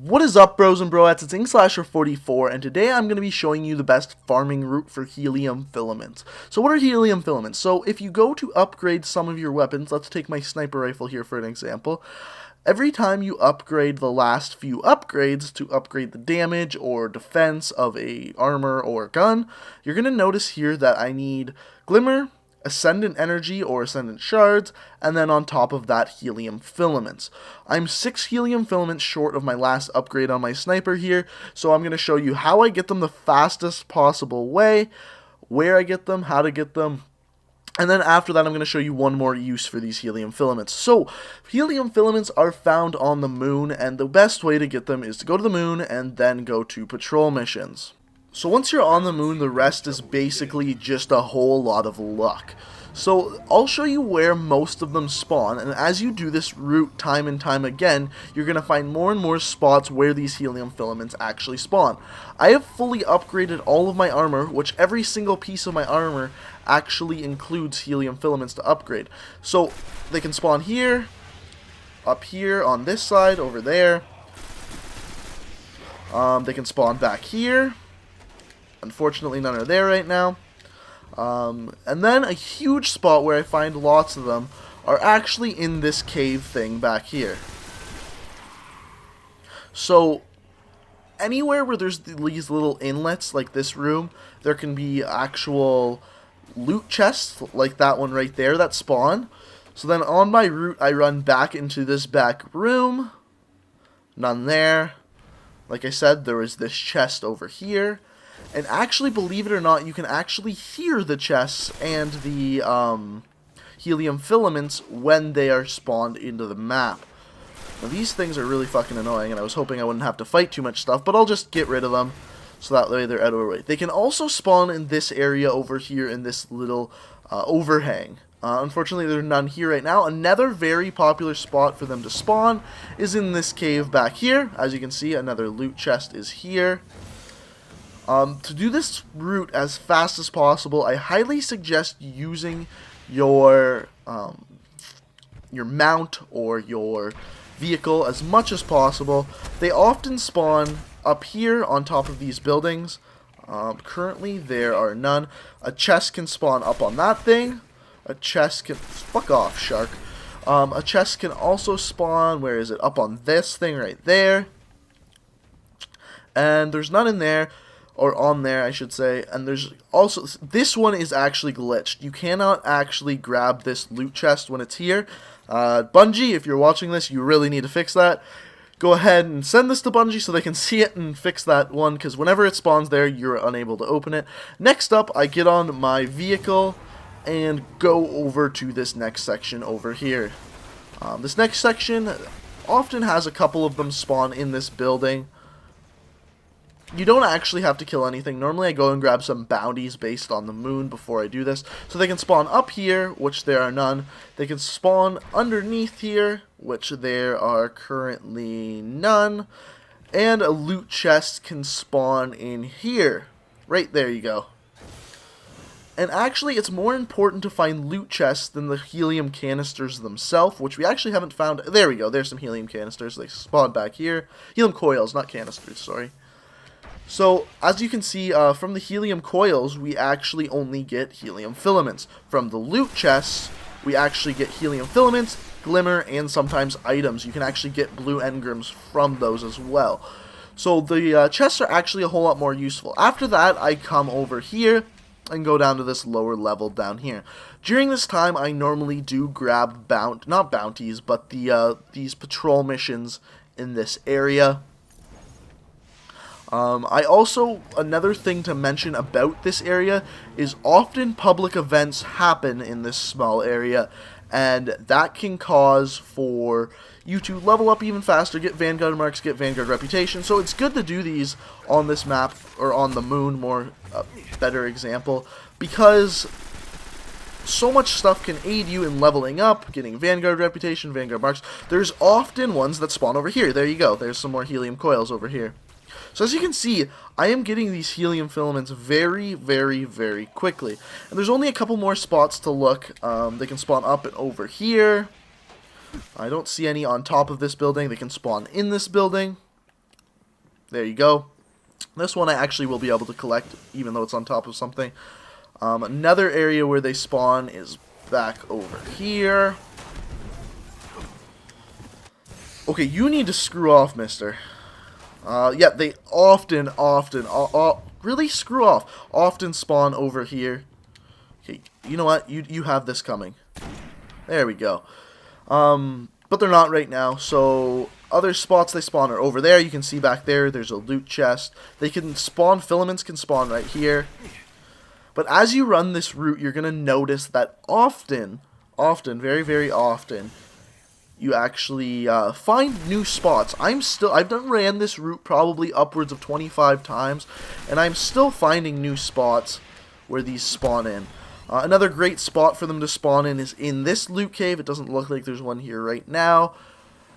What is up, bros and broettes? It's InkSlasher44, and today I'm going to be showing you the best farming route for helium filaments. So what are helium filaments? So if you go to upgrade some of your weapons, let's take my sniper rifle here for an example. Every time you upgrade the last few upgrades to upgrade the damage or defense of a armor or gun, you're going to notice here that I need Glimmer, Ascendant Energy or Ascendant Shards, and then on top of that, Helium Filaments. I'm 6 Helium Filaments short of my last upgrade on my sniper here, so I'm going to show you how I get them the fastest possible way, where I get them, how to get them, and then after that I'm going to show you one more use for these Helium Filaments. So, Helium Filaments are found on the moon, and the best way to get them is to go to the moon and then go to patrol missions. So once you're on the moon, the rest is basically just a whole lot of luck. So I'll show you where most of them spawn, and as you do this route time and time again, you're going to find more and more spots where these helium filaments actually spawn. I have fully upgraded all of my armor, which every single piece of my armor actually includes helium filaments to upgrade. So they can spawn here, up here, on this side, over there. They can spawn back here. Unfortunately, none are there right now. And then a huge spot where I find lots of them are actually in this cave thing back here. So, anywhere where there's these little inlets, like this room, there can be actual loot chests, like that one right there, that spawn. So then on my route, I run back into this back room. None there. Like I said, there is this chest over here. And actually, believe it or not, you can actually hear the chests and the helium filaments when they are spawned into the map. Now, these things are really fucking annoying, and I was hoping I wouldn't have to fight too much stuff, but I'll just get rid of them, so that way they're out of our way. They can also spawn in this area over here in this little overhang. Unfortunately, there are none here right now. Another very popular spot for them to spawn is in this cave back here. As you can see, another loot chest is here. To do this route as fast as possible, I highly suggest using your mount or your vehicle as much as possible. They often spawn up here on top of these buildings. Currently, there are none. A chest can spawn up on that thing. A chest can... Fuck off, shark. A chest can also spawn... Where is it? Up on this thing right there. And there's none in there. Or on there, I should say. And there's also... This one is actually glitched. You cannot actually grab this loot chest when it's here. Bungie, if you're watching this, you really need to fix that. Go ahead and send this to Bungie so they can see it and fix that one. Because whenever it spawns there, you're unable to open it. Next up, I get on my vehicle and go over to this next section over here. This next section often has a couple of them spawn in this building. You don't actually have to kill anything. Normally I go and grab some bounties based on the moon before I do this. So they can spawn up here, which there are none. They can spawn underneath here, which there are currently none. And a loot chest can spawn in here. Right there you go. And actually, it's more important to find loot chests than the helium canisters themselves, which we actually haven't found. There we go. There's some helium canisters. They spawn back here. Helium coils, not canisters, sorry. So, as you can see, from the helium coils, we actually only get helium filaments. From the loot chests, we actually get helium filaments, glimmer, and sometimes items. You can actually get blue engrams from those as well. So, the chests are actually a whole lot more useful. After that, I come over here and go down to this lower level down here. During this time, I normally do grab not bounties, but these patrol missions in this area. Another thing to mention about this area is often public events happen in this small area, and that can cause for you to level up even faster, get Vanguard marks, get Vanguard reputation. So it's good to do these on this map, or on the moon, better example, because so much stuff can aid you in leveling up, getting Vanguard reputation, Vanguard marks. There's often ones that spawn over here. There you go. There's some more helium coils over here. So as you can see, I am getting these helium filaments very, very, very quickly. And there's only a couple more spots to look. They can spawn up and over here. I don't see any on top of this building. They can spawn in this building. There you go. This one I actually will be able to collect, even though it's on top of something. Another area where they spawn is back over here. Okay, you need to screw off, mister. Yeah, they often, really screw off. Often spawn over here. Okay, you know what? You have this coming. There we go. But they're not right now, so other spots they spawn are over there. You can see back there, there's a loot chest. They can spawn, filaments can spawn right here. But as you run this route, you're going to notice that often, very, very often, you actually find new spots. I've ran this route probably upwards of 25 times, and I'm still finding new spots where these spawn in. Another great spot for them to spawn in is in this loot cave. It doesn't look like there's one here right now.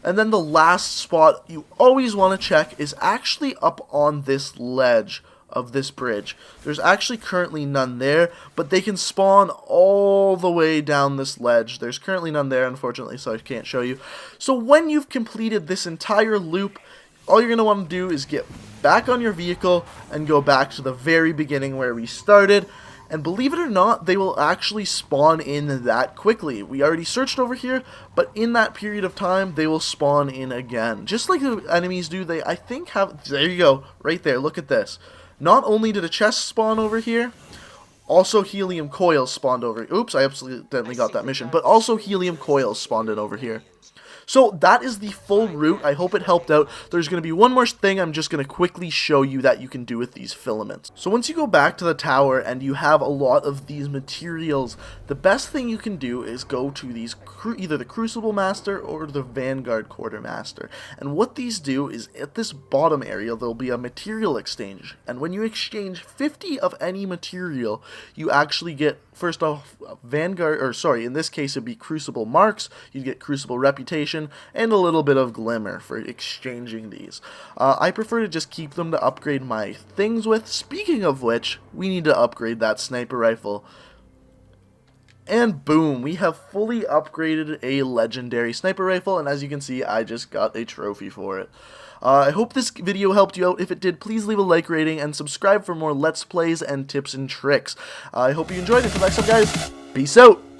And then the last spot you always want to check is actually up on this ledge of this bridge. There's actually currently none there, but they can spawn all the way down this ledge. There's currently none there, unfortunately, so I can't show you. So when you've completed this entire loop, all you're going to want to do is get back on your vehicle and go back to the very beginning where we started. And believe it or not, they will actually spawn in that quickly. We already searched over here, but in that period of time, they will spawn in again. Just like the enemies do, they, I think, have... There you go, right there, look at this. Not only did a chest spawn over here, also helium coils spawned over... Oops, I accidentally got that mission. But also helium coils spawned in over here. So that is the full route. I hope it helped out. There's going to be one more thing I'm just going to quickly show you that you can do with these filaments. So once you go back to the tower and you have a lot of these materials, the best thing you can do is go to these either the Crucible Master or the Vanguard Quartermaster. And what these do is at this bottom area there'll be a material exchange. And when you exchange 50 of any material, you actually get, first off, Vanguard, or sorry, in this case it'd be Crucible Marks, you'd get Crucible Reputation, and a little bit of Glimmer for exchanging these. I prefer to just keep them to upgrade my things with. Speaking of which, we need to upgrade that sniper rifle. And boom, we have fully upgraded a legendary sniper rifle, and as you can see, I just got a trophy for it. I hope this video helped you out. If it did, please leave a like rating and subscribe for more Let's Plays and tips and tricks. I hope you enjoyed it. Until next time, guys, peace out!